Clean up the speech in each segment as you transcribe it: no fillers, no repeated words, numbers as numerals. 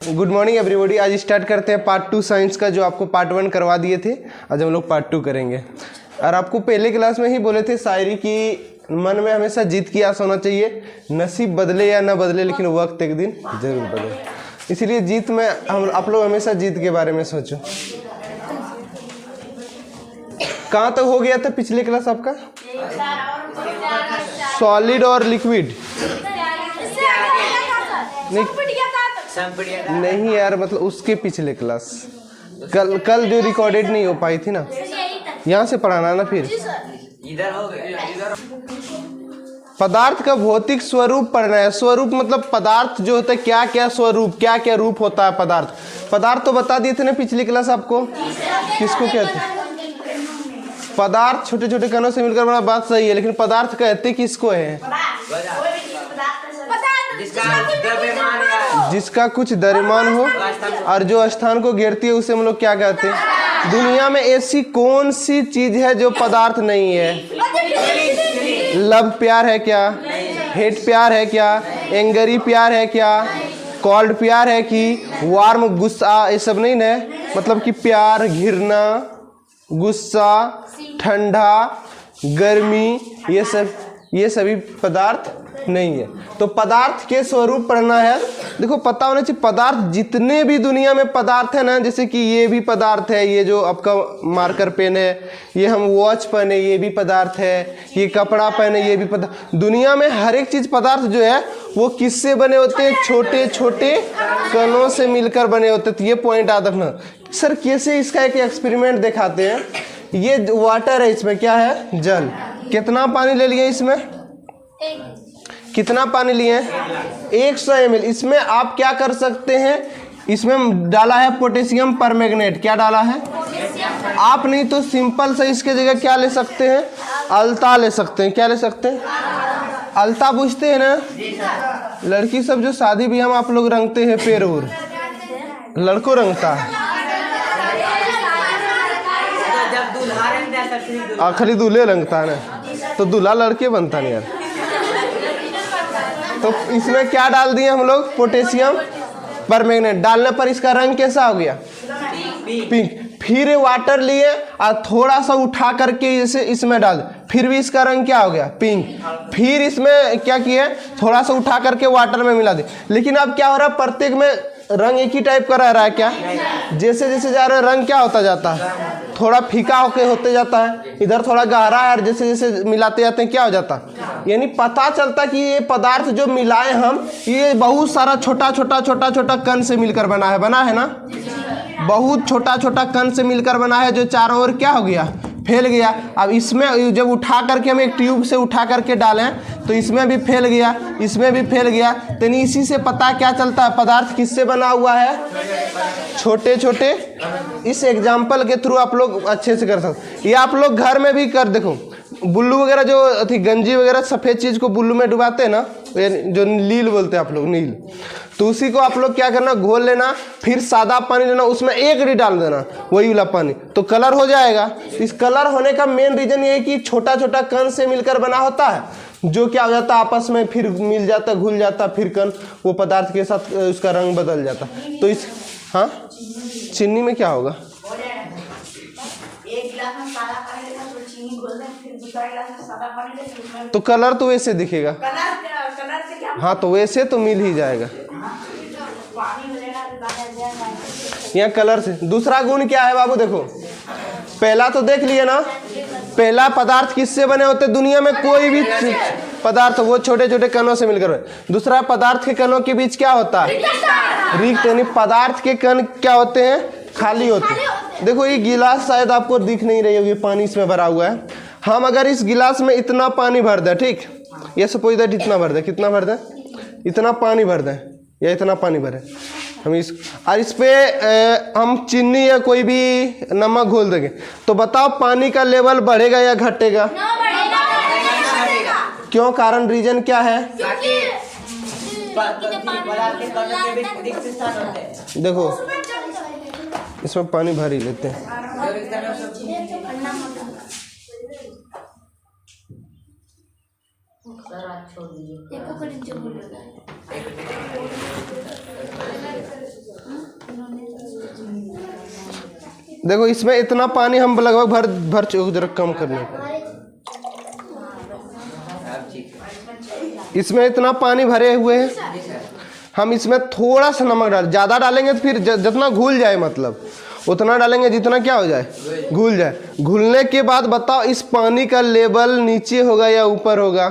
Good morning everybody. आज start करते हैं पार्ट 2 साइंस का, जो आपको पार्ट 1 करवा दिए थे। आज हम लोग पार्ट 2 करेंगे। और आपको पहले क्लास में ही बोले थे शायरी की मन में हमेशा जीत की आस होना चाहिए। नसीब बदले या ना बदले, लेकिन वक्त एक दिन जरूर बदले। इसीलिए जीत में हम आप लोग हमेशा जीत के बारे में सोचो। कहाँ तक हो गया था पिछले क्लास आपका? सॉलिड और लिक्विड नहीं यार, मतलब उसके पिछले क्लास कल जो रिकॉर्डेड नहीं हो पाई थी ना, यहाँ से पढ़ाना ना। फिर इधर हो गया। पदार्थ का भौतिक स्वरूप पढ़ना है। स्वरूप मतलब पदार्थ जो होता है, क्या क्या स्वरूप, क्या क्या रूप होता है पदार्थ तो बता दिए थे ना पिछली क्लास आपको। किसको कहते हैं? पदार्थ छोटे छोटे कणों से मिलकर बना, बात सही है, लेकिन पदार्थ कहते किसको है? जिसका कुछ द्रव्यमान हो और जो स्थान को घेरती है, उसे हम लोग क्या कहते हैं? दुनिया में ऐसी कौन सी चीज है जो पदार्थ नहीं है? लव प्यार है क्या? हेट प्यार है क्या? एंगरी प्यार है क्या? कॉल्ड प्यार है कि वार्म गुस्सा? ये सब नहीं ना, मतलब कि प्यार, घिरना, गुस्सा, ठंडा, गर्मी, ये सभी पदार्थ नहीं है। तो पदार्थ के स्वरूप पढ़ना है। देखो पता होना चाहिए पदार्थ जितने भी दुनिया में पदार्थ है ना, जैसे कि ये भी पदार्थ है, ये जो आपका मार्कर पेन है, ये हम वॉच पहने ये भी पदार्थ है, ये कपड़ा पहने ये भी पदार्थ। दुनिया में हर एक चीज पदार्थ जो है वो किससे बने होते हैं? छोटे छोटे कणों से मिलकर बने होते हैं। तो ये पॉइंट याद रखना। सर कैसे? इसका एक एक्सपेरिमेंट दिखाते हैं। ये वाटर है, इसमें क्या है? जल। कितना पानी ले लिए इसमें? कितना पानी लिए? 100 ml। इसमें आप क्या कर सकते हैं? इसमें डाला है पोटेशियम परमैंगनेट। क्या डाला है? आप नहीं तो सिंपल से इसके जगह क्या ले सकते हैं? अलता ले सकते हैं। क्या ले सकते हैं? अलता पूछते हैं ना लड़की सब, जो शादी भी हम आप लोग रंगते हैं पैर और लड़कों रंगता है। आखिरी दूल्हे रंगता है ना, तो दूल्हा लड़के बनता नहीं यार। तो इसमें क्या डाल दिए हम लोग? Potassium permanganate. डालने पर इसका रंग कैसा हो गया? पिंक। फिर वाटर लिए और थोड़ा सा उठा करके जैसे इसमें डाल, फिर भी इसका रंग क्या हो गया? पिंक। फिर इसमें क्या किया? थोड़ा सा उठा करके वाटर में मिला दे। लेकिन अब क्या हो रहा है? प्रत्येक में रंग एक ही टाइप का रह रहा है क्या? जैसे जैसे जा रहा है रंग क्या होता जाता है? थोड़ा फीका होते जाता है, इधर थोड़ा गहरा है, और जैसे जैसे मिलाते जाते हैं क्या हो जाता है? यानी पता चलता कि ये पदार्थ जो मिलाए हम, ये बहुत सारा छोटा छोटा कण से मिलकर बना है ना। बहुत छोटा छोटा कण से मिलकर बना है, जो चारों ओर क्या हो गया? फैल गया। अब इसमें जब उठा करके हम एक ट्यूब से उठा करके डालें तो इसमें भी फैल गया, इसमें भी फैल गया। तो इसी से पता क्या चलता है पदार्थ किससे बना हुआ है? छोटे छोटे। इस एग्जाम्पल के थ्रू आप लोग अच्छे से कर सकते। ये आप लोग घर में भी कर देखो। बुल्लू वगैरह जो थी, गंजी वगैरह सफ़ेद चीज़ को बुल्लू में डुबाते हैं ना, जो नील बोलते हैं आप लोग, नील। तो उसी को आप लोग क्या करना? घोल लेना, फिर सादा पानी लेना, उसमें 1 डी डाल देना, वही वाला पानी, तो कलर हो जाएगा। इस कलर होने का मेन रीजन ये है कि छोटा छोटा कण से मिलकर बना होता है, जो क्या हो जाता है आपस में फिर मिल जाता, घुल जाता, फिर कण वो पदार्थ के साथ उसका रंग बदल जाता। तो इस हाँ चीनी में क्या होगा? तो कलर तो वैसे दिखेगा। हाँ तो वैसे तो मिल ही जाएगा यहाँ कलर से। दूसरा गुण क्या है बाबू? देखो पहला तो देख लिए ना, पहला पदार्थ किससे बने होते? दुनिया में कोई भी पदार्थ वो छोटे छोटे कणों से मिलकर। दूसरा पदार्थ के कणों के बीच क्या होता है? रिक्त। यानी पदार्थ के कण क्या होते हैं? खाली होते हैं। देखो ये गिलास शायद आपको दिख नहीं रही होगी, पानी इसमें भरा हुआ है। हम अगर इस गिलास में इतना पानी भर दें, ठीक, ये सपोज दैट इतना भर दें, कितना भर दें? इतना पानी भर दें या इतना पानी भरें हम इस पे हम चीनी या कोई भी नमक घोल देंगे, तो बताओ पानी का लेवल बढ़ेगा या घटेगा? क्यों? कारण रीजन क्या है? देखो इसमें पानी भर ही लेते हैं। सर आज छोड़ दीजिए। देखो इसमें इतना पानी हम लगभग भर जरा कम करने का, इसमें इतना पानी भरे हुए हैं। हम इसमें थोड़ा सा नमक डाल, ज़्यादा डालेंगे तो फिर जितना घुल जाए, मतलब उतना डालेंगे जितना क्या हो जाए, घुल जाए। घुलने के बाद बताओ इस पानी का लेवल नीचे होगा या ऊपर होगा?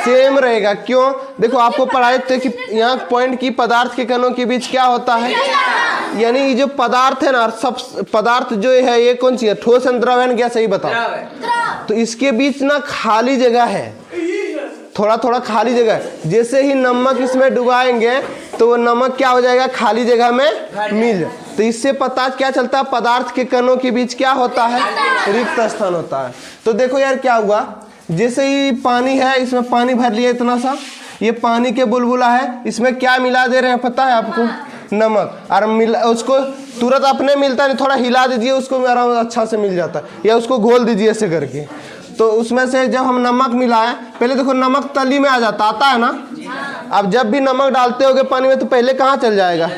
सेम रहेगा। क्यों? देखो आपको पढ़ाए थे कि यहाँ पॉइंट की पदार्थ के कणों के बीच क्या होता है, यानी ये जो पदार्थ है ना, सब पदार्थ जो है ये कौन सी है, ठोस द्रव क्या, सही बताओ। तो इसके बीच ना खाली जगह है, थोड़ा थोड़ा खाली जगह है। जैसे ही नमक इसमें डुबाएंगे तो वो नमक क्या हो जाएगा, खाली जगह में मिल जाए। तो इससे पता क्या चलता है, पदार्थ के कणों के बीच क्या होता है, रिक्त स्थान होता है। तो देखो यार क्या हुआ, जैसे ही पानी है, इसमें पानी भर लिया इतना सा, ये पानी के बुलबुला है, इसमें क्या मिला दे रहे हैं पता है आपको, नमक। और उसको तुरंत अपने मिलता नहीं, थोड़ा हिला दीजिए उसको आराम अच्छा से मिल जाता है, या उसको घोल दीजिए ऐसे करके। तो उसमें से जब हम नमक मिलाएं, पहले देखो नमक तली में आ जाता, आता है ना। अब जब भी नमक डालते होगे पानी में तो पहले कहाँ चल जाएगा,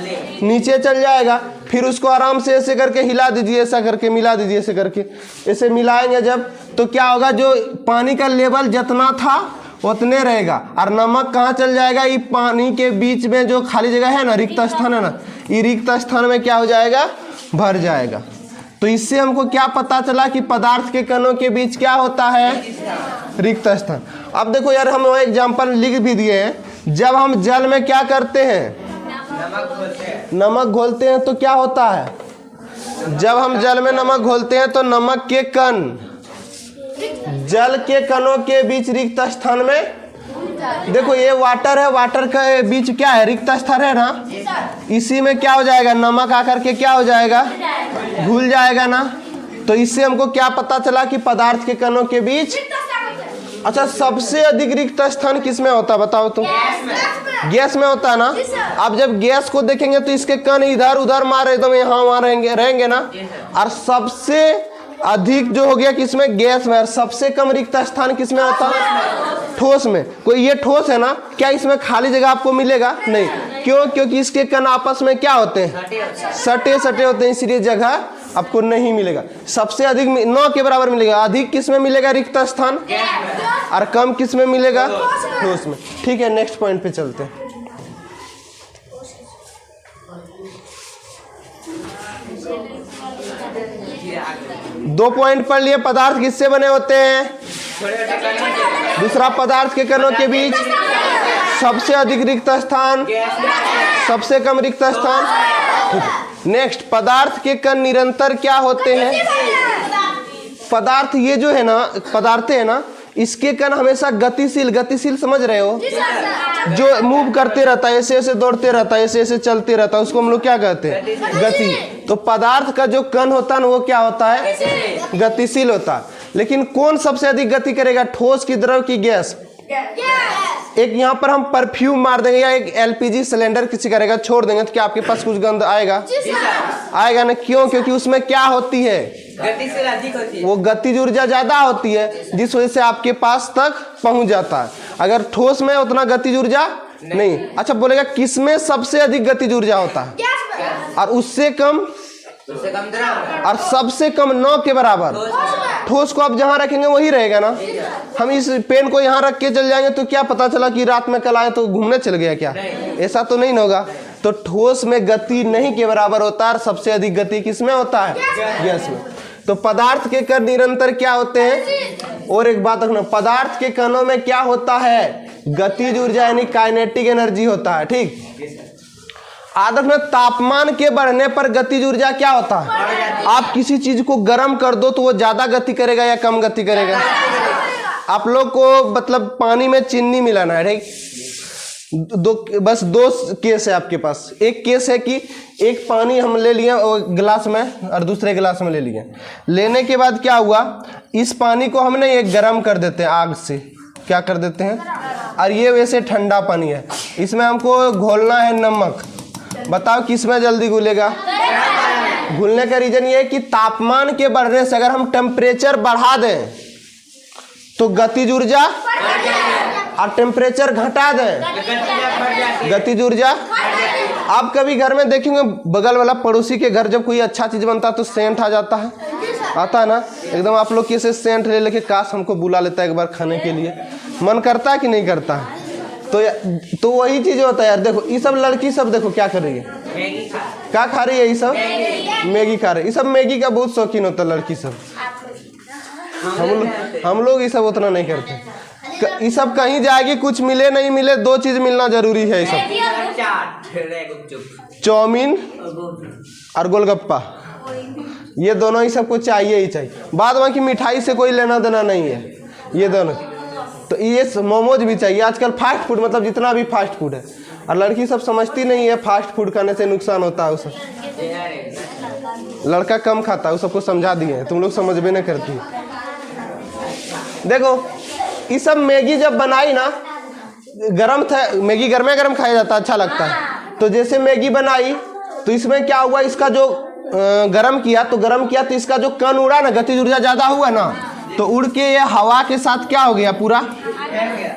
नीचे चल जाएगा। फिर उसको आराम से ऐसे करके हिला दीजिए, ऐसा करके मिला दीजिए, ऐसे करके ऐसे मिलाएंगे जब, तो क्या होगा, जो पानी का लेवल जितना था उतने रहेगा, और नमक कहाँ चल जाएगा, ये पानी के बीच में जो खाली जगह है ना, रिक्त स्थान है ना, ये रिक्त स्थान में क्या हो जाएगा, भर जाएगा। तो इससे हमको क्या पता चला कि पदार्थ के कणों के बीच क्या होता है, रिक्त स्थान। अब देखो यार हम एग्जाम्पल लिख भी दिए हैं, जब हम जल में क्या करते हैं, नमक घोलते हैं तो क्या होता है, जब हम जल में नमक घोलते हैं तो नमक के कण जल के कणों के बीच रिक्त स्थान में, देखो ये वाटर है, वाटर के बीच क्या है, रिक्त स्थान है ना, इसी में क्या हो जाएगा, नमक आकर के क्या हो जाएगा, घुल जाएगा ना। तो इससे हमको क्या पता चला कि पदार्थ के कणों के बीच, अच्छा सबसे अधिक रिक्त स्थान किस में होता है बताओ तुम, गैस में होता है ना। अब जब गैस को देखेंगे तो इसके कण इधर उधर मारे एकदम यहाँ वहाँ रहेंगे ना, और सबसे अधिक जो हो गया किसमें, गैस में। और सबसे कम रिक्त स्थान किसमें होता है, ठोस में। कोई ये ठोस है ना, क्या इसमें खाली जगह आपको मिलेगा, नहीं। क्यों? क्योंकि इसके कण आपस में क्या होते हैं, सटे सटे होते हैं, इसलिए जगह आपको नहीं मिलेगा। सबसे अधिक 9 के बराबर मिलेगा। अधिक किस में मिलेगा रिक्त स्थान, और कम किस में मिलेगा, ठोस में। ठीक है, नेक्स्ट पॉइंट पे चलते हैं। दो पॉइंट पढ़ लिए, पदार्थ किससे बने होते हैं, दूसरा पदार्थ के कणों के बीच सबसे अधिक रिक्त स्थान, सबसे कम रिक्त स्थान। नेक्स्ट, पदार्थ के कण निरंतर क्या होते हैं, पदार्थ ये जो है ना, पदार्थ है ना, इसके कण हमेशा गतिशील, गतिशील समझ रहे हो, जो मूव करते रहता है, ऐसे ऐसे दौड़ते रहता है, ऐसे ऐसे चलते रहता है, उसको हम लोग क्या कहते हैं, गति। तो पदार्थ का जो कण होता है ना वो क्या होता है, गतिशील होता है। लेकिन कौन सबसे अधिक गति करेगा, ठोस की द्रव की गैस। एक यहाँ पर हम परफ्यूम मार देंगे या एक एलपीजी सिलेंडर किसी करेगा, छोड़ देंगे तो क्या आपके पास कुछ गंध आएगा, आएगा ना। क्यों? क्योंकि उसमें क्या होती है, गतिशील अधिक होती है, वो गतिज ऊर्जा ज्यादा होती है, जिस वजह से आपके पास तक पहुंच जाता है। अगर ठोस में उतना गतिज ऊर्जा नहीं। अच्छा बोलेगा किसमें सबसे अधिक गतिज ऊर्जा होता है, और उससे कम, और सबसे कम 9 के बराबर। ठोस को आप जहां रखेंगे वही रहेगा ना। हम इस पेन को यहाँ रख के चल जाएंगे तो क्या पता चला कि रात में कल आए तो घूमने चल गया क्या, ऐसा तो नहीं होगा। तो ठोस में गति नहीं के बराबर होता है, और सबसे अधिक गति किसमें होता है, गैस में। तो पदार्थ के कण निरंतर क्या होते हैं। और एक बात रखना, पदार्थ के कणों में क्या होता है, गतिज ऊर्जा यानी काइनेटिक एनर्जी होता है। ठीक, आदर्श में तापमान के बढ़ने पर गतिज ऊर्जा क्या होता है, आप किसी चीज को गर्म कर दो तो वो ज्यादा गति करेगा या कम गति करेगा। आप लोग को मतलब पानी में चीनी मिलाना है, ठीक, बस दो केस है आपके पास। एक केस है कि एक पानी हम ले लिए गिलास में और दूसरे गिलास में ले लिए, लेने के बाद क्या हुआ, इस पानी को हमने एक गर्म कर देते हैं आग से, क्या कर देते हैं, और ये वैसे ठंडा पानी है, इसमें हमको घोलना है नमक। बताओ किसमें जल्दी घुलेगा, घुलने का रीजन ये है कि तापमान के बढ़ने से अगर हम टेम्परेचर बढ़ा दें तो गतिज ऊर्जा, और टेम्परेचर घटा दें गतिज ऊर्जा। आप कभी घर में देखेंगे बगल वाला पड़ोसी के घर जब कोई अच्छा चीज बनता है तो सेंट आ जाता है, आता है ना एकदम। आप लोग कैसे सेंट ले लेके काश हमको बुला लेता है एक बार खाने के लिए, मन करता है कि नहीं करता है? तो वही चीज होता है यार। देखो ये सब लड़की सब देखो क्या कर रही है, क्या खा रही है, ये सब मैगी खा रही है। ये सब मैगी का बहुत शौकीन होता है लड़की सब। हम लोग ये सब उतना नहीं करते। ये सब कहीं जाएगी कुछ मिले नहीं मिले, दो चीज मिलना जरूरी है। ये सब चाउमीन और गोलगप्पा, ये दोनों ही सबको चाहिए ही चाहिए। बाद बाकी मिठाई से कोई लेना देना नहीं है, ये दोनों। तो ये मोमोज भी चाहिए आजकल, फास्ट फूड मतलब जितना भी फास्ट फूड है। और लड़की सब समझती नहीं है फास्ट फूड खाने से नुकसान होता है। उसे लड़का कम खाता है, उस सबको समझा दिए, तुम लोग समझ भी नहीं करती। देखो ये सब मैगी जब बनाई ना, गरम था मैगी, गर्मे गरम खाया जाता अच्छा लगता है। तो जैसे मैगी बनाई तो इसमें क्या हुआ, इसका जो गरम किया तो इसका जो कण उड़ा ना, गतिज ऊर्जा ज्यादा हुआ ना, तो उड़ के ये हवा के साथ क्या हो गया, पूरा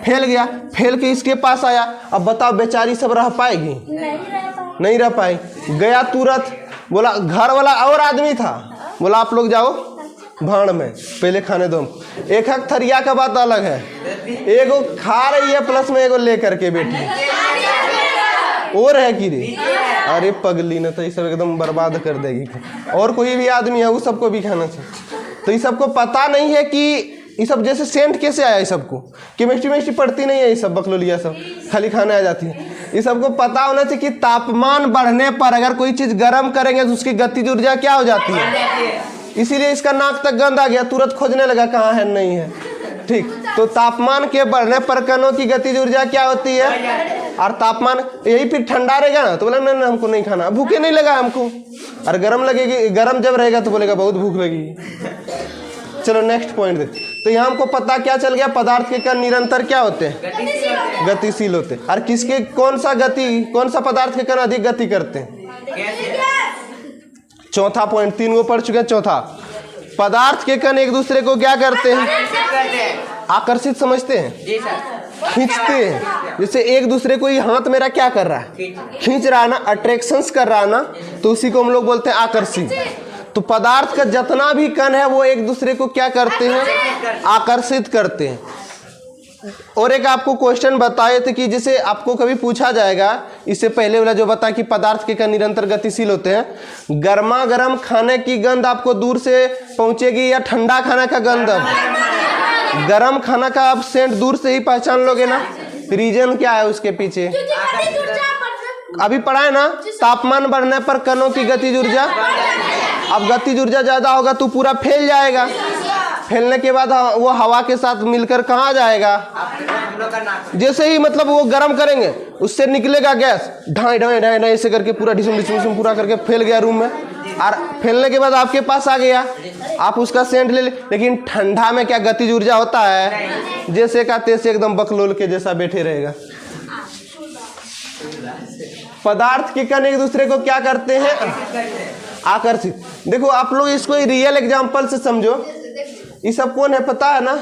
फैल गया। फैल के इसके पास आया। अब बताओ बेचारी सब रह पाएगी? नहीं रह पाई। गया तुरंत, बोला घर वाला और आदमी था, बोला आप लोग जाओ भाड़ में, पहले खाने दो। एक हक थरिया का बात अलग है, एगो खा रही है प्लस में एगो ले करके बैठी और है कि रे, अरे पगली ने तो ये सब एकदम बर्बाद कर देगी। और कोई भी आदमी है वो सबको भी खाना चाहिए। तो ये सबको पता नहीं है कि ये सब जैसे सेंट कैसे आया, ये सबको केमिस्ट्री पढ़ती नहीं है, ये सब बकलोलिया सब खाली खाने आ जाती है। ये सबको पता होना चाहिए कि तापमान बढ़ने पर अगर कोई चीज गर्म करेंगे तो उसकी गतिज ऊर्जा क्या हो जाती है। इसीलिए इसका नाक तक गंद आ गया, तुरंत खोजने लगा कहाँ है, नहीं है। ठीक, तो तापमान के बढ़ने पर कणों की गतिज ऊर्जा क्या होती है। और तापमान यही फिर ठंडा रहेगा ना तो बोला नहीं हमको नहीं खाना, भूखे नहीं लगा हमको। और गर्म लगेगी, गर्म जब रहेगा तो बोलेगा बहुत भूख लगी। चलो नेक्स्ट पॉइंट देख। तो यहाँ हमको पता क्या चल गया, पदार्थ के कण निरंतर क्या होते हैं, गतिशील होते हैं। और किसके कौन सा पदार्थ के कण अधिक गति करते हैं। चौथा पॉइंट, 3 गो पढ़ चुके हैं। चौथा, पदार्थ के कण एक दूसरे को क्या करते हैं, आकर्षित समझते हैं, खींचते हैं। जैसे एक दूसरे को ये हाथ मेरा क्या कर रहा है, खींच रहा है ना, अट्रैक्शंस कर रहा है ना, तो उसी को हम लोग बोलते हैं आकर्षित। तो पदार्थ का जितना भी कण है वो एक दूसरे को क्या करते हैं, आकर्षित करते हैं। और एक आपको क्वेश्चन बताए थे कि जैसे आपको कभी पूछा जाएगा, इससे पहले वाला जो बता कि पदार्थ के कण निरंतर गतिशील होते हैं, गर्मा गर्म खाने की गंध आपको दूर से पहुंचेगी या ठंडा खाना का गंध। गर्म खाना का आप सेंट दूर से ही पहचान लोगे ना। रीजन क्या है उसके पीछे, अभी पढ़ा है ना, तापमान बढ़ने पर कणों की गतिज ऊर्जा। अब गतिज ऊर्जा ज्यादा होगा तो पूरा फैल जाएगा, फैलने के बाद वो हवा के साथ मिलकर कहाँ जाएगा, जैसे ही मतलब वो गर्म करेंगे उससे निकलेगा गैस, ढाई ढाई ढाई ढाई ऐसे करके पूरा डिसम पूरा करके फैल गया रूम में। और फैलने के बाद आपके पास आ गया, आप उसका सेंट ले। लेकिन ठंडा में क्या गतिज ऊर्जा होता है, जैसे का तैसे एकदम बकलोल के जैसा बैठे रहेगा। पदार्थ के कण एक दूसरे को क्या करते हैं, आकर्षित। देखो आप लोग इसको रियल एग्जांपल से समझो। ये सब कौन है पता है ना,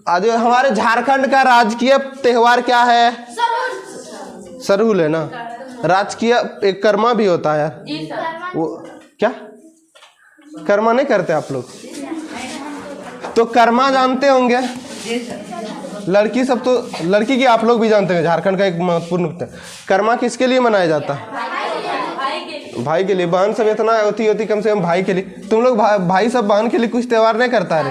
आज हमारे झारखंड का राजकीय त्योहार क्या है, सरहुल है ना। राजकीय एक कर्मा भी होता है यार, वो क्या कर्मा नहीं करते आप लोग, तो कर्मा जानते होंगे लड़की सब, तो लड़की की आप लोग भी जानते हैं। झारखंड का एक महत्वपूर्ण कर्मा किसके लिए मनाया जाता है, भाई के लिए। बहन सब इतना होती कम से कम भाई के लिए। तुम लोग भाई सब बहन के लिए कुछ त्योहार नहीं करता है।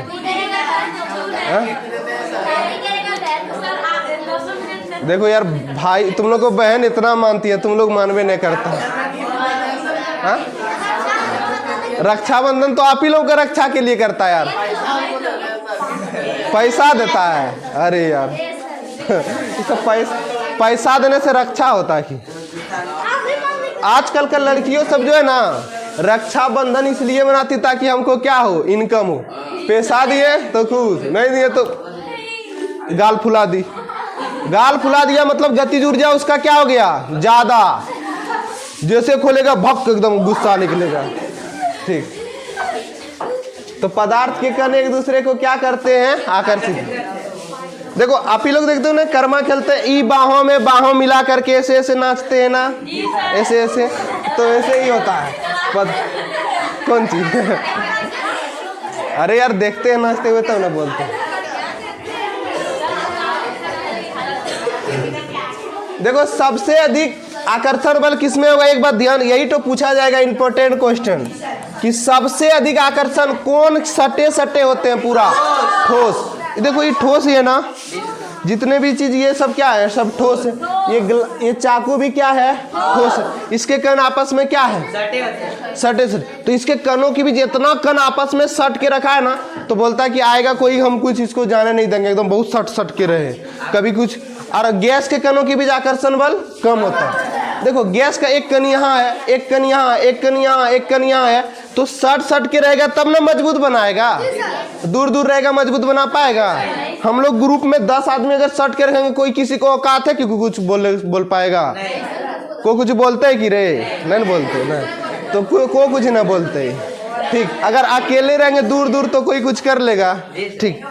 देखो यार भाई, तुम लोग को बहन इतना मानती है, तुम लोग मानवे नहीं करता। रक्षाबंधन तो आप ही लोग का रक्षा के लिए करता है यार, पैसा देता है। अरे यार पैसा देने से रक्षा होता है कि आजकल का लड़कियों सब जो है ना, रक्षाबंधन इसलिए मनाती ताकि हमको क्या हो, इनकम हो। पैसा दिए तो खुश, नहीं दिए तो गाल फुला दी। गाल फुला दिया मतलब गतिज ऊर्जा उसका क्या हो गया, ज्यादा। जैसे खोलेगा भक एकदम गुस्सा निकलेगा। ठीक, तो पदार्थ के कण एक दूसरे को क्या करते हैं, आकर्षित। देखो आप ही लोग देखते हो ना, कर्मा खेलते हैं, ई बाहों में बाहों मिला करके ऐसे ऐसे नाचते हैं ना, ऐसे ऐसे, तो ऐसे ही होता है। कौन चीज? अरे यार देखते हैं नाचते हुए तब ना बोलते हैं। देखो सबसे अधिक आकर्षण बल किसमें होगा, एक बात ध्यान, यही तो पूछा जाएगा इंपॉर्टेंट क्वेश्चन, कि सबसे अधिक आकर्षण कौन सटे सटे होते हैं, पूरा ठोस। देखो ये ठोस ही है ना, जितने भी चीज ये सब क्या है, सब ठोस है। ये चाकू भी क्या है, ठोस है। इसके कण आपस में क्या है, सटे सटे। तो इसके कणों की भी जितना कण आपस में सट के रखा है ना, तो बोलता है कि आएगा कोई, हम कुछ इसको जाने नहीं देंगे, एकदम बहुत सट सट के रहे कभी कुछ। और गैस के कणों की भी आकर्षण बल कम होता है। देखो गैस का एक कण यहाँ है, एक कण यहाँ, एक कण यहाँ, एक कण यहाँ है, तो सट सट के रहेगा तब ना मजबूत बनाएगा। दूर दूर रहेगा मजबूत बना पाएगा? हम लोग ग्रुप में 10 आदमी अगर सट के रखेंगे, कोई किसी को औकात है कि कुछ बोल पाएगा? कोई कुछ बोलते है कि रे? नहीं बोलते ना, तो को कुछ ना बोलते। ठीक, अगर अकेले रहेंगे दूर दूर तो कोई कुछ कर लेगा। ठीक,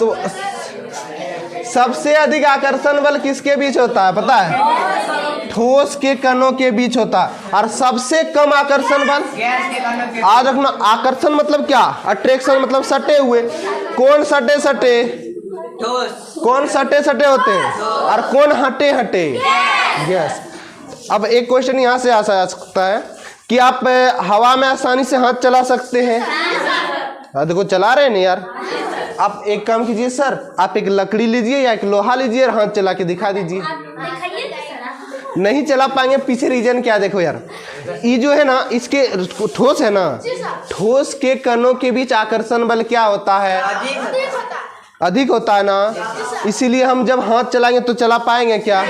तो सबसे अधिक आकर्षण बल किसके बीच होता है पता है? ठोस के कणों के बीच होता है। और सबसे कम आकर्षण बल, आज रखना, आकर्षण मतलब क्या, अट्रैक्शन मतलब सटे हुए। कौन सटे सटे, कौन सटे सटे होते हैं, और कौन हटे हटे, गैस। अब एक क्वेश्चन यहाँ से आ सकता है कि आप हवा में आसानी से हाथ चला सकते हैं? देखो चला रहे हैं नहीं यार। आप एक काम कीजिए सर, आप एक लकड़ी लीजिए या एक लोहा लीजिए और हाथ चला के दिखा दीजिए। नहीं चला पाएंगे, पीछे रीजन क्या देखो यार, ये जो है ना, इसके ठोस है ना, ठोस के कणों के बीच आकर्षण बल क्या होता है, अधिक होता है ना, इसीलिए हम जब हाथ चलाएंगे तो चला पाएंगे क्या।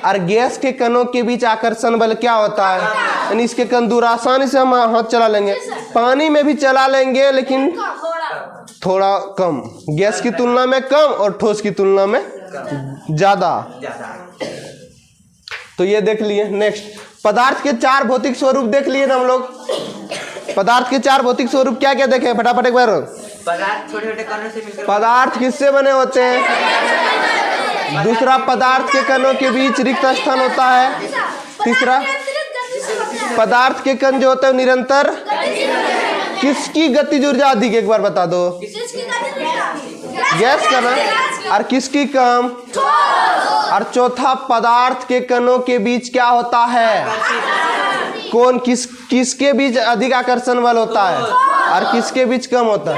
और गैस के कणों के बीच आकर्षण बल क्या होता है, यानी इसके कण दूर, आसानी से हम हाथ चला लेंगे। पानी में भी चला लेंगे लेकिन थोड़ा कम, गैस की तुलना में कम और ठोस की तुलना में ज्यादा। तो ये देख लिए। नेक्स्ट, पदार्थ के 4 भौतिक स्वरूप देख लिए ना हम लोग। पदार्थ के 4 भौतिक स्वरूप क्या क्या देखे, फटाफट एक बार। पदार्थ छोटे छोटे कणों से मिलकर, पदार्थ किससे बने होते हैं? दूसरा, पदार्थ के कणों के बीच रिक्त स्थान होता है। तीसरा, पदार्थ के कण जो होते हैं निरंतर, किसकी गतिज ऊर्जा अधिक, एक बार बता दो। गैस का ना, और किसकी कम। और चौथा, पदार्थ के कणों के बीच क्या होता है, कौन किसके बीच अधिक आकर्षण बल होता है और किसके बीच कम होता है।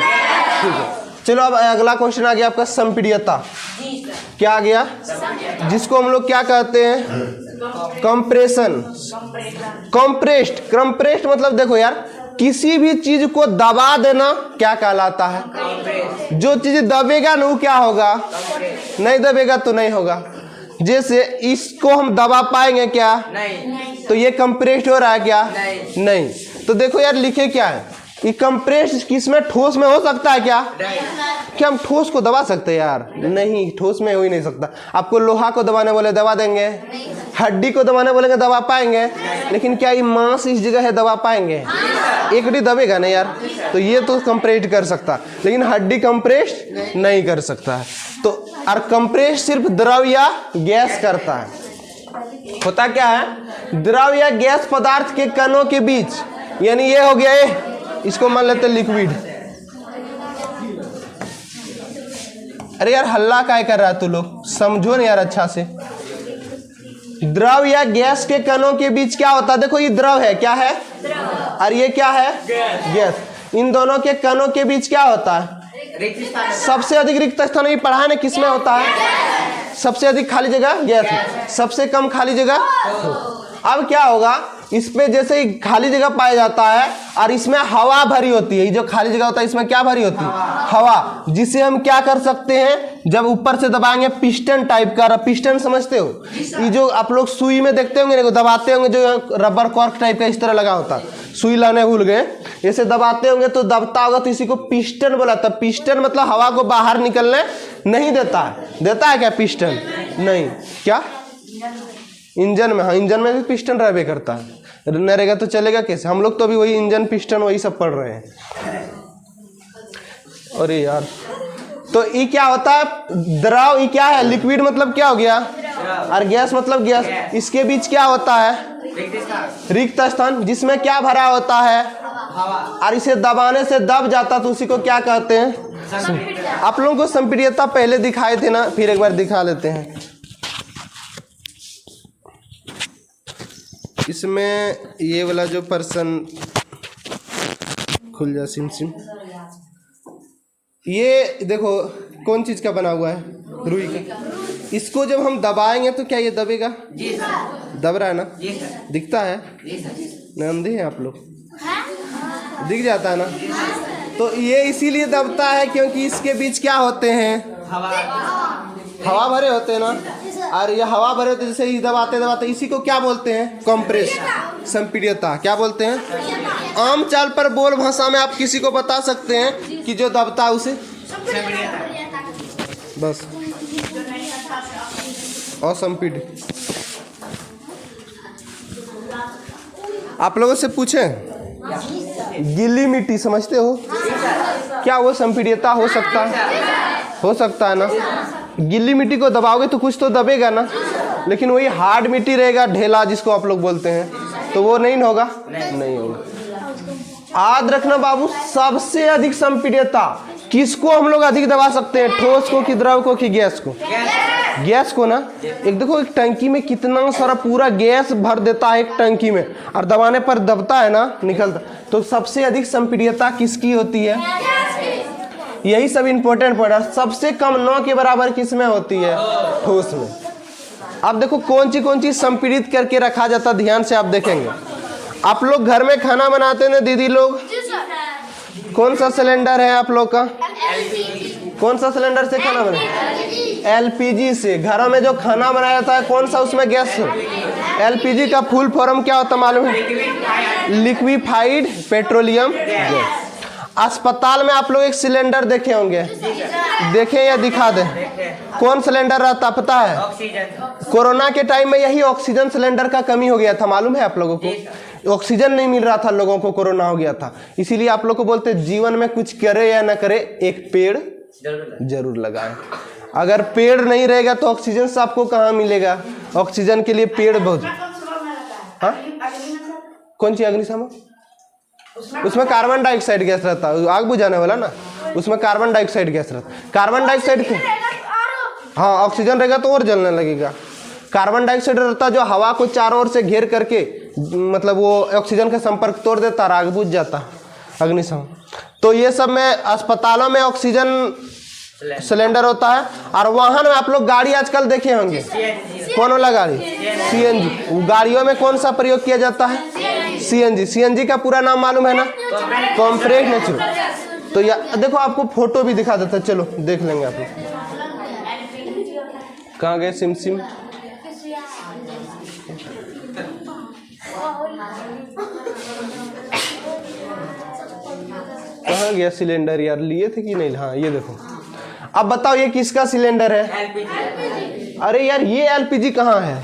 ठीक है, चलो अब अगला क्वेश्चन आ गया आपका, संपीड्यता। क्या आ गया, जिसको हम लोग क्या कहते हैं, कंप्रेशन। कंप्रेस्ड, कंप्रेस्ड मतलब देखो यार, किसी भी चीज को दबा देना क्या कहलाता है। जो चीज दबेगा ना वो क्या होगा, नहीं दबेगा तो नहीं होगा। जैसे इसको हम दबा पाएंगे क्या, नहीं। तो ये कंप्रेस्ड हो रहा है क्या, नहीं। तो देखो यार लिखे क्या है, ये कंप्रेस्ड किसमें, ठोस में हो सकता है क्या? क्या हम ठोस को दबा सकते हैं यार? नहीं, ठोस में हो ही नहीं सकता। आपको लोहा को दबाने बोले दबा देंगे, हड्डी को दबाने बोलेंगे दबा पाएंगे, लेकिन क्या ये मांस इस जगह है दबा पाएंगे? एक हड्डी दबेगा नहीं यार। तो ये तो कंप्रेस्ड कर सकता, लेकिन हड्डी कंप्रेस्ड नहीं कर सकता है। तो और कंप्रेस्ड सिर्फ द्रव या गैस करता है। होता क्या है, द्रव या गैस पदार्थ के कणों के बीच, यानी ये हो गया, इसको मान लेते हैं लिक्विड। अरे यार हल्ला काय कर रहा है तू लोग, समझो ना यार अच्छा से। द्रव या गैस के कणों के बीच क्या होता है, देखो ये द्रव है, क्या है, और ये क्या है, गैस। इन दोनों के कणों के बीच क्या होता है, सबसे अधिक रिक्त स्थान ये पढ़ा है किसमें होता है, सबसे अधिक खाली जगह गैस, सबसे कम खाली जगह। अब क्या होगा, इसमें जैसे ही खाली जगह पाया जाता है और इसमें हवा भरी होती है, ये जो खाली जगह होता है इसमें क्या भरी होती है, हवा, जिसे हम क्या कर सकते हैं, जब ऊपर से दबाएंगे पिस्टन टाइप का, पिस्टन समझते हो, ये जो आप लोग सुई में देखते होंगे, दबाते होंगे, जो रबर कॉर्क टाइप का इस तरह लगा होता है, सुई लाने भूल गए, ऐसे दबाते होंगे तो दबता होगा, तो इसी को पिस्टन बोला था। पिस्टन मतलब हवा को बाहर निकलने नहीं देता है, देता है क्या पिस्टन, नहीं, क्या इंजन में, हाँ इंजन में भी पिस्टन रहबे करता है, न रहेगा तो चलेगा कैसे, हम लोग तो अभी वही इंजन पिस्टन वही सब पढ़ रहे हैं। अरे यार तो ई क्या होता है? द्रव। ई क्या है? लिक्विड मतलब क्या हो गया? और गैस मतलब गैस। इसके बीच क्या होता है? रिक्त स्थान, जिसमें क्या भरा होता है? और इसे दबाने से दब जाता, तो उसी को क्या कहते हैं? आप लोगों को संपीड्यता पहले दिखाए थे ना, फिर एक बार दिखा लेते हैं। इसमें ये वाला जो पर्सन खुल जा सिम सिम, ये देखो कौन चीज का बना हुआ है? रुई का। इसको जब हम दबाएंगे तो क्या ये दबेगा? दब रहा है ना? दिखता है ना? अंधे हैं आप लोग? दिख जाता है ना? तो ये इसीलिए दबता है क्योंकि इसके बीच क्या होते हैं? हवा भरे होते हैं ना। और ये हवा भरे होते, जैसे ही दबाते दबाते, इसी को क्या बोलते हैं? कंप्रेस, संपीड्यता। क्या बोलते हैं? आम चाल पर बोल भाषा में आप किसी को बता सकते हैं कि जो दबता है उसे बस असंपीड। आप लोगों से पूछें, गीली मिट्टी समझते हो? क्या वो संपीड्यता हो सकता है? हो सकता है ना? गीली मिट्टी को दबाओगे तो कुछ तो दबेगा ना, लेकिन वही हार्ड मिट्टी रहेगा, ढेला जिसको आप लोग बोलते हैं, तो वो नहीं होगा। नहीं होगा। याद रखना बाबू, सबसे अधिक संपीड्यता किसको हम लोग अधिक दबा सकते हैं? ठोस को कि द्रव को कि गैस को? गैस को ना। एक देखो, एक टंकी में कितना सारा पूरा गैस भर देता है एक टंकी में, और दबाने पर दबता है ना, निकलता। तो सबसे अधिक संपीड्यता किसकी होती है? यही सब इंपॉर्टेंट पॉइंट है। सबसे कम 9 के बराबर किस में होती है? ठोस में। अब देखो कौन चीज संपीड़ित करके रखा जाता, ध्यान से आप देखेंगे। आप लोग घर में खाना बनाते हैं ना दीदी लोग, कौन सा सिलेंडर है आप लोग का? कौन सा सिलेंडर से खाना बना? एलपीजी से। घरों में जो खाना बनाया जाता है कौन सा उसमें गैस? एलपीजी का फुल फॉर्म क्या होता मालूम है? Liquefied petroleum gas. अस्पताल में आप लोग एक सिलेंडर देखे होंगे, देखें या दिखा दें? कौन सिलेंडर रहता पता है? कोरोना के टाइम में यही ऑक्सीजन सिलेंडर का कमी हो गया था, मालूम है आप लोगों को? ऑक्सीजन नहीं मिल रहा था लोगों को, कोरोना हो गया था। इसीलिए आप लोग को बोलते जीवन में कुछ करे या ना करे, एक पेड़ जरूर लगाए। अगर पेड़ नहीं रहेगा तो ऑक्सीजन से आपको कहाँ मिलेगा? ऑक्सीजन के लिए पेड़ बहुत। हाँ, कौन सी अग्निशमन? उसमें कार्बन डाइऑक्साइड गैस रहता है, आग बुझाने वाला ना, उसमें कार्बन डाइऑक्साइड गैस रहता है। कार्बन डाइऑक्साइड के हाँ, ऑक्सीजन रहेगा तो और जलने लगेगा। कार्बन डाइऑक्साइड रहता है जो हवा को चारों ओर से घेर करके, मतलब वो ऑक्सीजन का संपर्क तोड़ देता, आग बुझ जाता, अग्निशमन। तो ये सब में अस्पतालों में ऑक्सीजन सिलेंडर होता है। और वाहन में आप लोग गाड़ी आजकल देखे होंगे, कौन वाला गाड़ी? सीएनजी। गाड़ियों में कौन सा प्रयोग किया जाता है? सीएनजी। सीएनजी का पूरा नाम मालूम है ना? Compressed natural. तो या देखो, आपको फोटो भी दिखा देता, चलो देख लेंगे आप लोग। कहाँ गए सिम सिम? कहाँ गया सिलेंडर यार? लिए थे कि नहीं? हाँ, ये देखो। अब बताओ ये किसका सिलेंडर है? अरे यार, ये एलपीजी कहाँ है?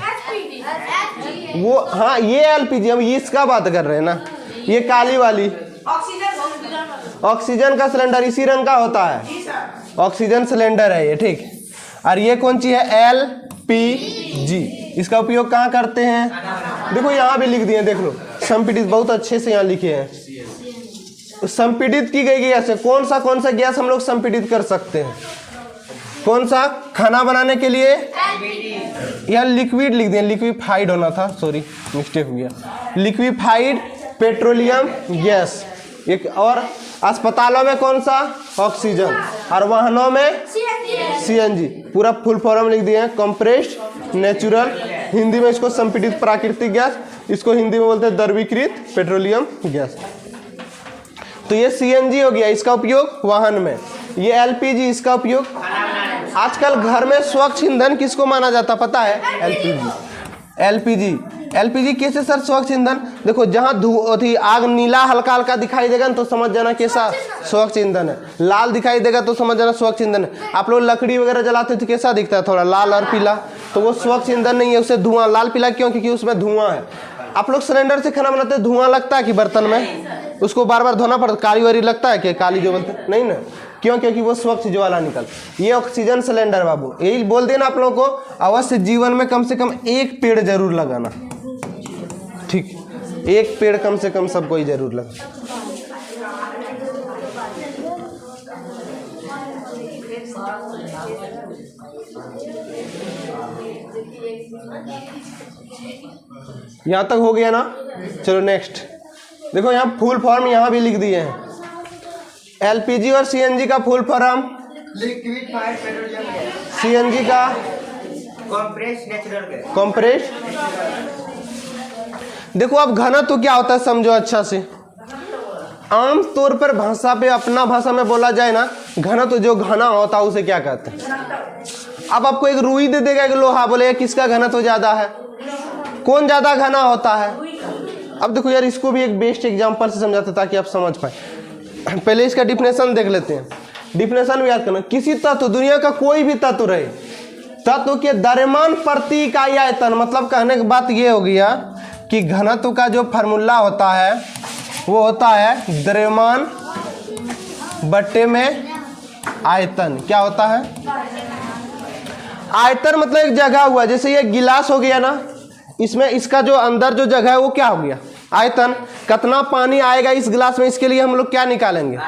वो हाँ, ये एलपीजी, हम इसका बात कर रहे हैं ना। ये काली वाली ऑक्सीजन का सिलेंडर इसी रंग का होता है, ऑक्सीजन सिलेंडर है ये, ठीक। और ये कौन सी है? एलपीजी। इसका उपयोग कहाँ करते हैं? देखो यहाँ भी लिख दिए, देख लो, संपीड़ित, बहुत अच्छे से यहाँ लिखे हैं। संपीड़ित की गई गैस है। कौन सा गैस हम लोग संपीड़ित कर सकते हैं? कौन सा? खाना बनाने के लिए या लिक्विड लिख दिया, लिक्विफाइड होना था, सॉरी मिस्टेक हो गया। लिक्विफाइड पेट्रोलियम गैस एक। और अस्पतालों में कौन सा? ऑक्सीजन। और वाहनों में सीएनजी। पूरा फुल फॉर्म लिख दिए हैं, कंप्रेस्ड नेचुरल। हिंदी में इसको संपीड़ित प्राकृतिक गैस, इसको हिंदी में बोलते हैं द्रवीकृत पेट्रोलियम गैस। तो ये सीएनजी हो गया, इसका उपयोग वाहन में। ये एलपीजी, इसका उपयोग आजकल घर में स्वच्छ ईंधन किसको माना जाता पता है? एलपीजी कैसे सर स्वच्छ ईंधन? देखो, जहाँ आग नीला हल्का हल्का दिखाई देगा तो समझ जाना कैसा स्वच्छ ईंधन है। लाल दिखाई देगा तो समझ जाना स्वच्छ ईंधन है। आप लोग लकड़ी वगैरह जलाते तो कैसा दिखता है? थोड़ा लाल और पीला, तो वो स्वच्छ ईंधन नहीं है, उससे धुआं। लाल पीला क्यों? क्योंकि उसमें धुआं है। आप लोग सिलेंडर से खाना बनाते हैं, धुआं लगता है कि बर्तन में उसको बार बार धोना पड़ता? काली वाली लगता है कि काली जो बोलते नहीं ना, क्यों? क्योंकि वो स्वच्छ ज्वाला निकल। ये ऑक्सीजन सिलेंडर बाबू, यही बोल देना आप लोगों को, अवश्य जीवन में कम से कम एक पेड़ जरूर लगाना, ठीक, एक पेड़ कम से कम सबको ही जरूर लगा। यहां तक हो गया ना? चलो नेक्स्ट देखो, यहाँ फुल फॉर्म यहाँ भी लिख दिए हैं। एलपीजी और सीएनजी का full form, liquid fire petroleum gas, CNG का कंप्रेस्ड नेचुरल गैस, कंप्रेस्ड। देखो अब घनत्व क्या होता है समझो अच्छा से। आम तौर पर भाषा पे, अपना भाषा में बोला जाए ना, घनत्व जो घना होता है उसे क्या कहते हैं। अब आपको एक रुई दे देगा, एक लोहा, बोलेगा किसका घनत्व ज्यादा है, कौन ज्यादा घना होता है। अब देखो यार, इसको भी एक बेस्ट एग्जांपल से समझाते ताकि आप समझ पाए। पहले इसका डिफिनेशन देख लेते हैं। डिफिनेशन भी याद करना, किसी तत्व, दुनिया का कोई भी तत्व रहे, तत्व के द्रव्यमान प्रति इकाई आयतन, मतलब कहने की बात ये हो गया कि घनत्व का जो फार्मूला होता है वो होता है द्रव्यमान बट्टे में आयतन। क्या होता है? आयतन मतलब एक जगह हुआ, जैसे ये गिलास हो गया ना, इसमें इसका जो अंदर जो जगह है वो क्या हो गया, आयतन। कितना पानी आएगा इस गिलास में, इसके लिए हम लोग क्या निकालेंगे,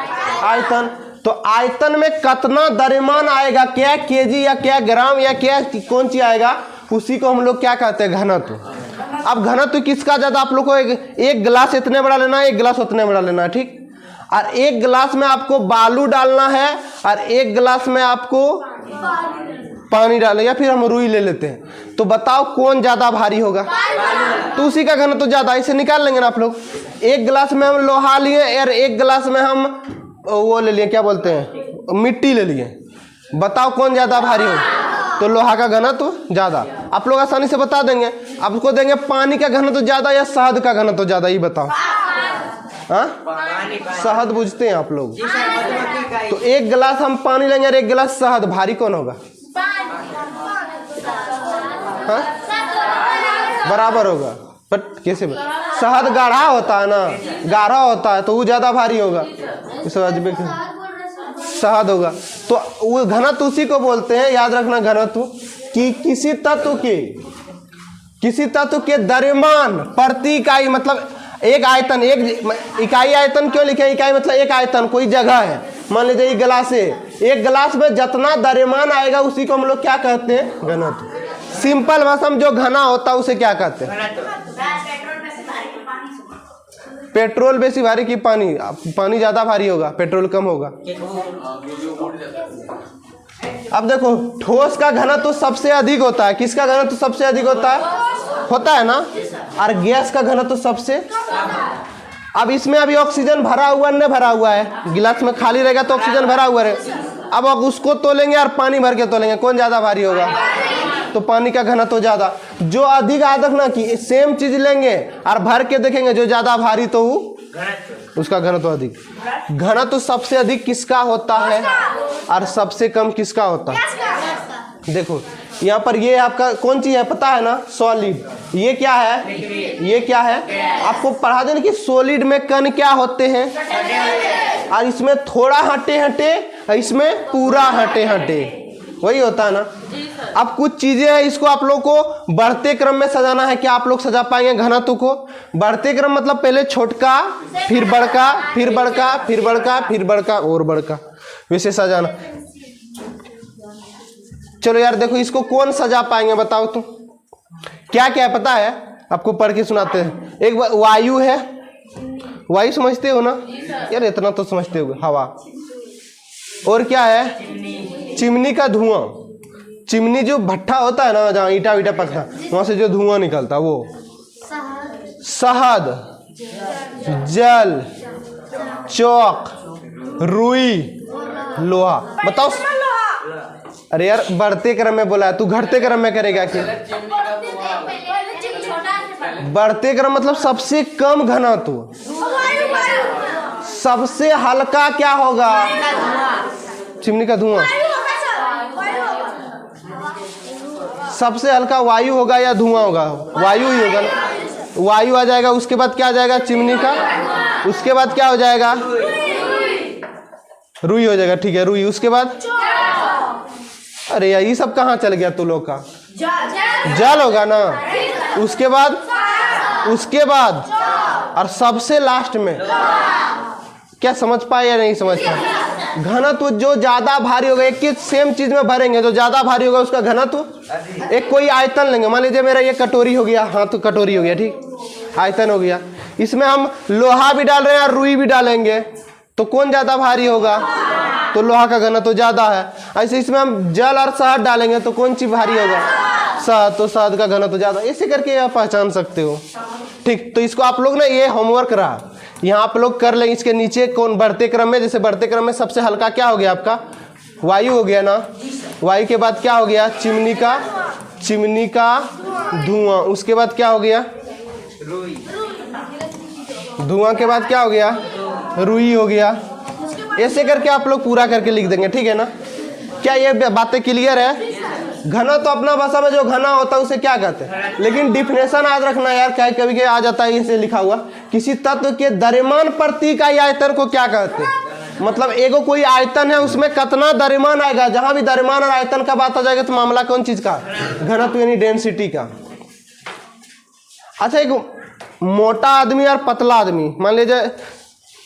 आयतन। तो आयतन में कितना द्रव्यमान आएगा, क्या केजी या क्या ग्राम या क्या कौन सी आएगा, उसी को हम लोग क्या कहते हैं, घनत्व। अब घनत्व किसका ज्यादा, आप लोग को एक गिलास इतने बड़ा लेना है, एक गिलास उतने बड़ा लेना है, ठीक। और एक गिलास में आपको बालू डालना है और एक गिलास में आपको पानी डालें, या फिर हम रुई ले लेते हैं, तो बताओ कौन ज्यादा भारी होगा, तो उसी का घनत्व ज्यादा। इसे निकाल लेंगे ना आप लोग। एक गिलास में हम लोहा लिए और एक गिलास में हम वो ले लिए, क्या बोलते हैं, मिट्टी ले लिए, बताओ कौन ज्यादा भारी होगा, तो लोहा का घनत्व ज्यादा। आप लोग आसानी से बता देंगे। आपको देंगे पानी का घनत्व ज्यादा या शहद का घनत्व ज्यादा, ये बताओ। हाँ, शहद बुझते हैं आप लोग। तो एक गिलास हम पानी लेंगे और एक गिलास शहद, भारी कौन होगा, हाँ? बराबर होगा, बट कैसे, शहद गाढ़ा होता है ना, गाढ़ा होता है तो वो ज्यादा भारी होगा, शहद होगा। तो वो घनत्व उसी को बोलते हैं, याद रखना, घनत्व कि किसी तत्व के द्रव्यमान प्रति इकाई, मतलब एक आयतन, एक इकाई आयतन क्यों लिखे, इकाई मतलब एक आयतन, कोई जगह है, मान लीजिए गिलास है, एक गिलास में जितना द्रव्यमान आएगा उसी को हम लोग क्या कहते हैं, घनत्व। सिंपल भाषा में जो घना होता है उसे क्या कहते हैं, पेट्रोल बेसी भारी कि पानी, पानी ज्यादा भारी होगा, पेट्रोल कम होगा। अब देखो, ठोस का घनत्व सबसे अधिक होता है, किसका घनत्व सबसे अधिक होता है ना, और गैस का घनत्व सबसे। अब इसमें अभी ऑक्सीजन भरा हुआ नहीं भरा हुआ है, गिलास में खाली रहेगा तो ऑक्सीजन भरा हुआ है। अब उसको तोलेंगे और पानी भर के तोलेंगे, कौन ज्यादा भारी होगा, तो पानी का घनत्व ज्यादा। जो अधिक याद रखना कि सेम चीज लेंगे और भर के देखेंगे, जो ज्यादा भारी तो उसका घनत्व अधिक। घनत्व सबसे अधिक किसका होता है और सबसे कम किसका होता है। देखो यहाँ पर ये आपका कौन चीज है पता है ना, सॉलिड। ये क्या है, ये क्या है, आपको पढ़ा देना कि सॉलिड में कण क्या होते हैं, और इसमें थोड़ा हटे हटे, इसमें पूरा हटे हटे, वही होता है ना। अब कुछ चीजें हैं, इसको आप लोग को बढ़ते क्रम में सजाना है। क्या आप लोग सजा पाएंगे घनत्व को? बढ़ते क्रम मतलब पहले छोटका, फिर बड़का, फिर बड़का, फिर बड़का, फिर बड़का और बड़का, वैसे सजाना। चलो यार देखो, इसको कौन सजा पाएंगे बताओ तो, क्या क्या है पता है, आपको पढ़ के सुनाते हैं। एक वायु है, वायु समझते हो ना यार, इतना तो समझते हो, हवा। और क्या है, चिमनी का धुआं। चिमनी जो भट्ठा होता है ना, जहाँ ईटा वीटा पकता है, वहां से जो धुआं निकलता है वो। शहद, जल, चौक, रुई, लोहा। बताओ, अरे यार बढ़ते क्रम में बोला है, तू घटते क्रम में करेगा क्या? बढ़ते क्रम मतलब सबसे कम घनत्व, सबसे हल्का क्या होगा, चिमनी का धुआं। सबसे हल्का वायु होगा या धुआं होगा? वायु ही होगा ना, वायु आ जाएगा। उसके बाद क्या आ जाएगा, चिमनी का। उसके बाद क्या हो जाएगा, रुई हो जाएगा, ठीक है रुई। उसके बाद अरे यार ये सब कहाँ चल गया तू लोग का? जल होगा ना। उसके बाद और सबसे लास्ट में क्या समझ पाए या नहीं समझ पाए? घनत्व जो ज्यादा भारी होगा, एक ही सेम चीज में भरेंगे जो ज्यादा भारी होगा उसका घनत्व। एक कोई आयतन लेंगे, मान लीजिए मेरा ये कटोरी हो गया, हाँ तो कटोरी हो गया, ठीक आयतन हो गया। इसमें हम लोहा भी डाल रहे हैं और रुई भी डालेंगे, तो कौन ज्यादा भारी होगा? तो लोहा का घनत्व ज्यादा है। ऐसे इसमें हम जल और शहद डालेंगे तो कौन चीज भारी होगा? शहद, तो शहद का घनत्व ज्यादा। ऐसे करके आप पहचान सकते हो, ठीक। तो इसको आप लोग ना, ये होमवर्क रहा, यहाँ आप लोग कर लेंगे। इसके नीचे कौन बढ़ते क्रम में, जैसे बढ़ते क्रम में सबसे हल्का क्या हो गया आपका? वायु हो गया ना। वायु के बाद क्या हो गया? चिमनी का धुआं। उसके बाद क्या हो गया? धुआं के बाद क्या हो गया? रुई हो गया। ऐसे करके आप लोग पूरा करके लिख देंगे, ठीक है ना? क्या ये बातें क्लियर है? घना तो अपना भाषा में जो घना होता है उसे क्या कहते हैं, लेकिन डिफिनेशन याद रखना यार, क्या कभी के आ जाता है इसे लिखा हुआ। किसी तत्व के द्रव्यमान प्रति इकाई आयतन को क्या कहते हैं? मतलब एगो कोई आयतन है उसमें कितना द्रव्यमान आएगा, जहां भी द्रव्यमान और आयतन का बात आ जाएगा तो मामला कौन चीज का? घनत्व यानी डेंसिटी का। अच्छा, एक मोटा आदमी और पतला आदमी, मान लीजिए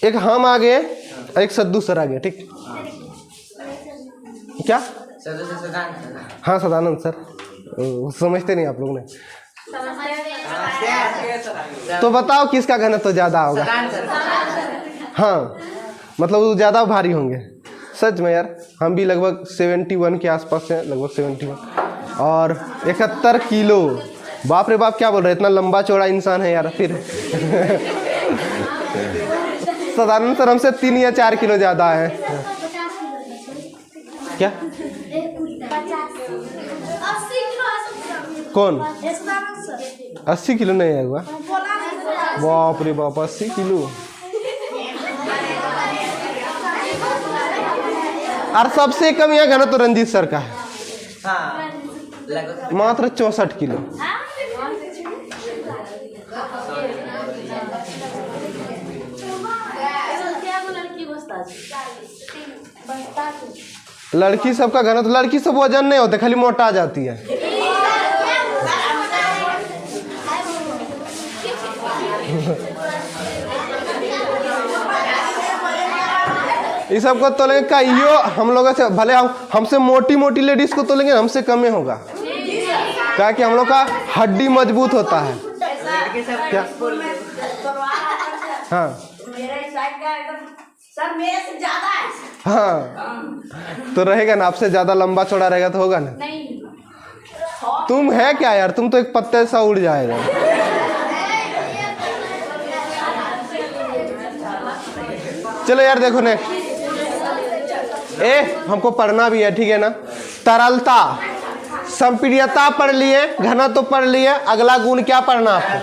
एक हम आ गए, एक सद्दू सर आ गए, ठीक क्या? हाँ सदानंद सर, समझते नहीं आप लोग ने। तो बताओ किसका घनत्व ज्यादा होगा? हाँ मतलब वो ज्यादा भारी होंगे। सच में यार, हम भी लगभग 71 के आसपास हैं, लगभग 71 और 71 किलो। बाप रे बाप, क्या बोल रहे, इतना लंबा चौड़ा इंसान है यार। फिर सदानंद सर हमसे 3 या 4 किलो ज्यादा है। क्या? कौन? 80 किलो नहीं है हुआ? बाप रे बाप, 80 किलो। और सबसे कम यह घनत्व तो रंजीत सर का है, मात्र 64 किलो। लड़की सबका घनत्व, लड़की सब वजन नहीं होते, खाली मोटा जाती है। ये सबको तोलेंगे कहियो हम लोगों से, भले हमसे मोटी मोटी लेडीज को तोलेंगे, हमसे कम होगा, क्या कि हम लोग का हड्डी मजबूत होता है। क्या? हाँ सर मेरे से ज्यादा है। हाँ तो रहेगा ना, आपसे ज्यादा लंबा चौड़ा रहेगा तो होगा ना। नहीं तुम है क्या यार, तुम तो एक पत्ते सा उड़ जाएगा। चलो यार देखो ने, हमको पढ़ना भी है, ठीक है ना। तरलता, संपीड्यता पढ़ लिए, घनत्व पढ़ लिए, अगला गुण क्या पढ़ना आपको?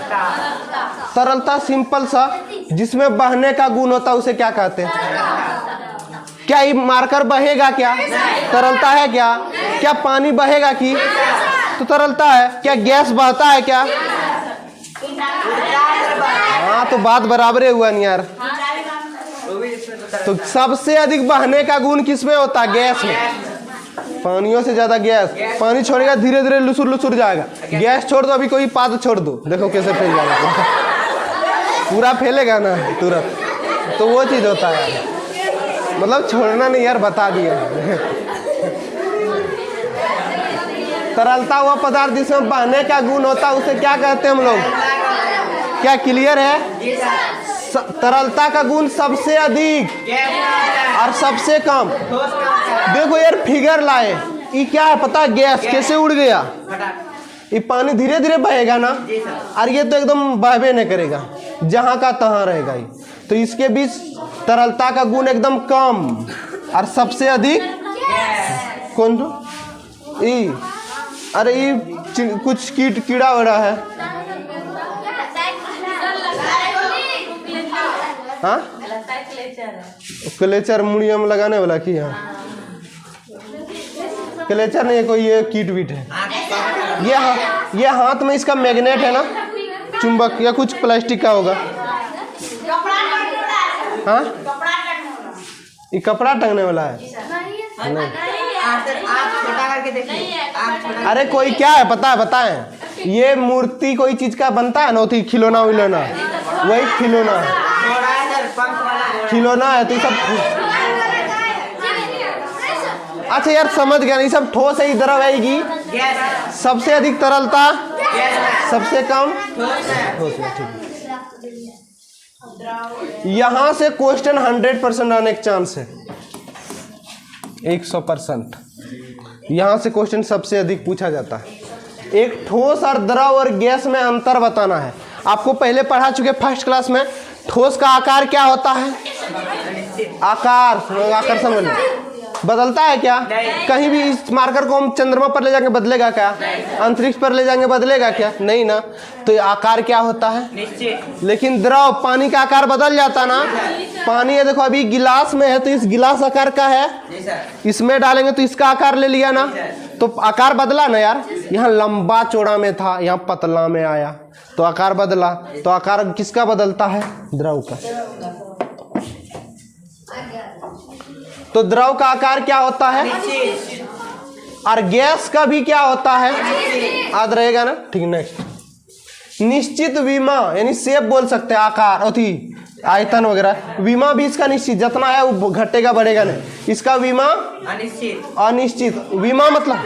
तरलता सिंपल सा, जिसमें बहने का गुण होता है उसे क्या कहते हैं? क्या ये मारकर बहेगा क्या? तरलता है क्या? क्या पानी बहेगा की? तो तरलता है। क्या गैस बहता है क्या? हाँ तो बात बराबर हुआ नहीं यार। तो सबसे अधिक बहने का गुण किसमें होता है? गैस में। पानियों से ज्यादा गैस, पानी छोड़ेगा धीरे धीरे लुसुर लुसुर जाएगा। गैस छोड़ दो, अभी कोई पाद छोड़ दो, देखो कैसे फैल जाएगा, पूरा फैलेगा ना तुरंत। तो वो चीज होता है, मतलब छोड़ना नहीं यार, बता दिया। तरलता हुआ पदार्थ जिसमें बहने का गुण होता है उसे क्या कहते हैं हम लोग? क्या क्लियर है? तरलता का गुण सबसे अधिक और सबसे कम। देखो यार फिगर लाए, ये क्या है पता? गैस कैसे उड़ गया? ये पानी धीरे धीरे बहेगा ना, और ये तो एकदम बहबे नहीं करेगा, जहां का तहां रहेगा ये। तो इसके बीच तरलता का गुण एकदम कम और सबसे अधिक कौन तो? ई अरे ये कुछ कीड़ा वड़ा है। हाँ क्लेचर मुड़िया में लगाने वाला की? हाँ क्लेचर नहीं है कोई, ये कीट वीट है। ये हाथ में इसका मैग्नेट है ना, चुंबक या कुछ प्लास्टिक का होगा। हाँ ये कपड़ा टंगने वाला है? नहीं आप छोटा करके देखिए, आप छोटा। अरे कोई क्या है पता है, बताएं। ये मूर्ति कोई चीज का बनता है ना, होती खिलौना विलौना, वही खिलौना है, घोड़ा है सर, पंख वाला घोड़ा। खिलौना है तो ये सब। अच्छा यार समझ गया, ये सब ठोस है, द्रव आएगी। गैस है। सबसे अधिक तरलता, गैस है। सबसे कम ठोस है। ठोस है, ठीक है। यहां से क्वेश्चन 100% आने का चांस है, 100%। यहां से क्वेश्चन सबसे अधिक पूछा जाता है। एक ठोस और द्रव और गैस में अंतर बताना है। आपको पहले पढ़ा चुके फर्स्ट क्लास में, ठोस का आकार क्या होता है? आकार समझ लो, बदलता है क्या? कहीं भी इस मार्कर को हम चंद्रमा पर ले जाएंगे बदलेगा क्या? अंतरिक्ष पर ले जाएंगे बदलेगा क्या? नहीं ना। तो ये आकार क्या होता है? निश्चित। लेकिन द्रव, पानी का आकार बदल जाता ना। पानी है देखो, अभी गिलास में है तो इस गिलास आकार का है, जी सर। इसमें डालेंगे तो इसका आकार ले लिया ना, तो आकार बदला ना यार। यहाँ लंबा चौड़ा में था, यहाँ पतला में आया तो आकार बदला। तो आकार किसका बदलता है? द्रव का। तो द्रव का आकार क्या होता है? और गैस का भी क्या होता है? याद रहेगा ना, ठीक। नेक्स्ट, निश्चित विमा यानी शेप बोल सकते हैं, आकार अथी आयतन वगैरह। विमा भी इसका निश्चित, जितना है वो घटेगा बढ़ेगा नहीं। इसका विमा अनिश्चित। अनिश्चित, विमा मतलब।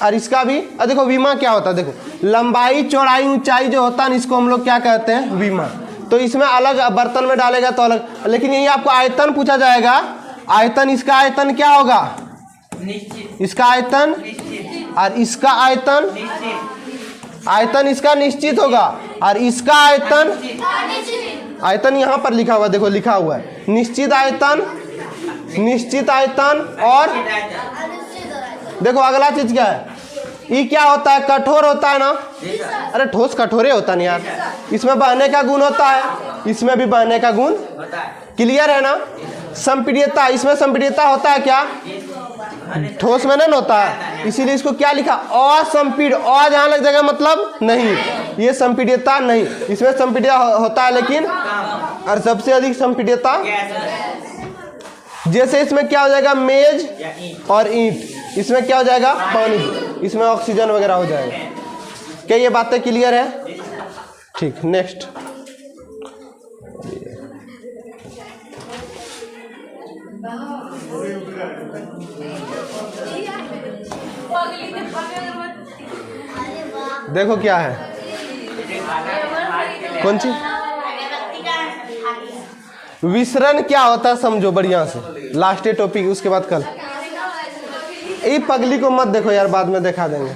और इसका भी देखो विमा क्या होता है, देखो लंबाई चौड़ाई ऊंचाई जो होता है इसको हम लोग क्या कहते हैं? विमा। तो इसमें अलग बर्तन में डालेगा तो अलग, लेकिन यही आपको आयतन पूछा जाएगा। आयतन, इसका आयतन क्या होगा? निश्चित। इसका आयतन निश्चित। और इसका आयतन, निश्चित। आयतन इसका निश्चित होगा और इसका आयतन, आयतन यहाँ पर लिखा हुआ, देखो लिखा हुआ है निश्चित आयतन, निश्चित आयतन। और देखो अगला चीज क्या है? ये क्या होता है? कठोर होता है ना। अरे ठोस कठोरे होता नहीं यार, इसमें बहने का गुण होता है, इसमें भी बहने का गुण। होता है। क्लियर है ना? संपीड्यता, इसमें संपीड्यता होता है क्या? ठोस में नहीं होता है, इसीलिए इसको क्या लिखा? असंपीड। अ जहां लग जाएगा मतलब नहीं, ये संपीड्यता नहीं। इसमें संपीड्यता होता है लेकिन, और सबसे अधिक संपीड्यता गैस है। जैसे इसमें क्या हो जाएगा? मेज या ईंट। और ईंट। इसमें क्या हो जाएगा? पानी। इसमें ऑक्सीजन वगैरह हो जाएगा। क्या ये बातें क्लियर है? ठीक। नेक्स्ट, देखो क्या है, कौन सी विसरण क्या होता है समझो बढ़िया से। लास्ट टॉपिक, उसके बाद कल। ये पगली को मत देखो यार, बाद में दिखा देंगे।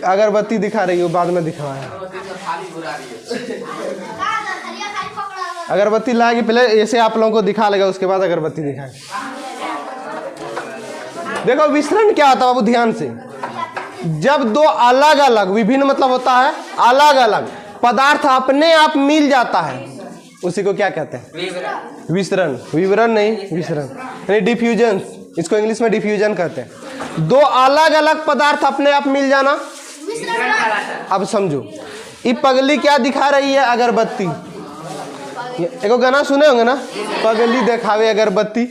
अगरबत्ती दिखा रही हो, बाद में दिखाया। अगरबत्ती लाएगी पहले, ऐसे आप लोगों को दिखा लेगा, उसके बाद अगरबत्ती दिखाएगा। देखो विसरण क्या होता है बाबू, ध्यान से। जब दो अलग अलग, विभिन्न मतलब होता है अलग अलग पदार्थ अपने आप मिल जाता है, उसी को क्या कहते हैं? विसरण। विवरण नहीं, विसरण यानी डिफ्यूजन। इसको इंग्लिश में डिफ्यूजन कहते हैं। दो अलग अलग पदार्थ अपने आप मिल जाना। अब समझो, ये पगली क्या दिखा रही है? अगरबत्ती। एगो गाना सुने होंगे ना, पगली दिखावे अगरबत्ती।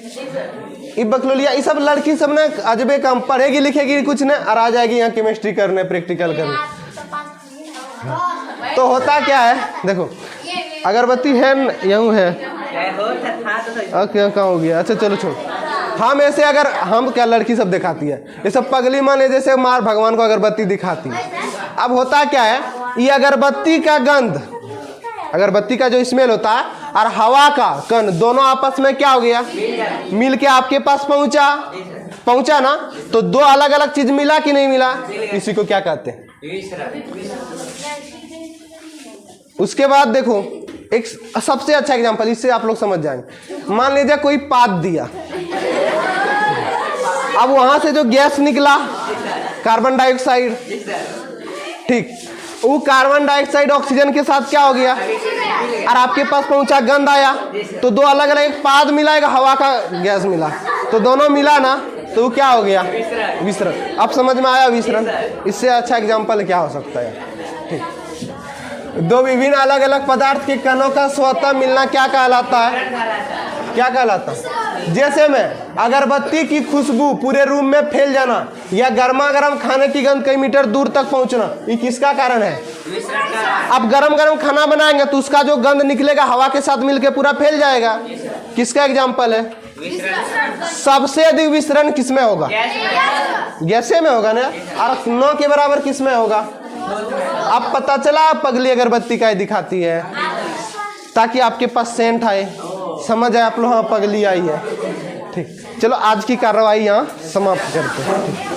ये बकलोलिया, ये सब लड़की सब ना अजबे काम, पढ़ेगी लिखेगी कुछ ना, और आ जाएगी यहाँ केमिस्ट्री करने, प्रैक्टिकल करने। तो होता क्या है, देखो अगरबत्ती है यूं है, कहाँ हो गया? अच्छा चलो छोड़। हम ऐसे, अगर हम क्या, लड़की सब दिखाती है ये सब पगली माने, जैसे मार भगवान को अगरबत्ती दिखाती है। अब होता क्या है, ये अगरबत्ती का गंध, अगरबत्ती का जो स्मेल होता है और हवा का कण, दोनों आपस में क्या हो गया? मिल के आपके पास पहुंचा ना। तो दो अलग अलग चीज मिला कि नहीं मिला? इसी को क्या कहते हैं? उसके बाद देखो एक सबसे अच्छा एग्जांपल, इससे आप लोग समझ जाएंगे। मान लीजिए कोई पात दिया, अब वहां से जो गैस निकला कार्बन डाइऑक्साइड, ठीक, वो कार्बन डाइऑक्साइड ऑक्सीजन के साथ क्या हो गया और आपके पास पहुंचा, गंध आया। तो दो अलग अलग, एक पाद मिला, एक हवा का गैस मिला, तो दोनों मिला ना, तो वो क्या हो गया? विसरण। अब समझ में आया विसरण? इससे अच्छा एग्जांपल क्या हो सकता है? ठीक, दो विभिन्न अलग अलग पदार्थ के कणों का स्वतः मिलना क्या कहलाता है? क्या कहलाता है? जैसे में अगरबत्ती की खुशबू पूरे रूम में फैल जाना या गर्मा गर्म खाने की गंध कई मीटर दूर तक पहुंचना, ये किसका कारण है? अब गरम गरम खाना बनाएंगे तो उसका जो गंध निकलेगा हवा के साथ मिलके पूरा फैल जाएगा। किसका एग्जाम्पल है? सबसे अधिक विसरण किसमें होगा? गैसे में होगा ना। और 9 के बराबर किसमें होगा? अब पता चला पगली अगरबत्ती का ही दिखाती है, ताकि आपके पास सेंट आए, समझ आए आप लोग हाँ पगली आई है। ठीक, चलो आज की कार्रवाई यहाँ समाप्त करते हैं।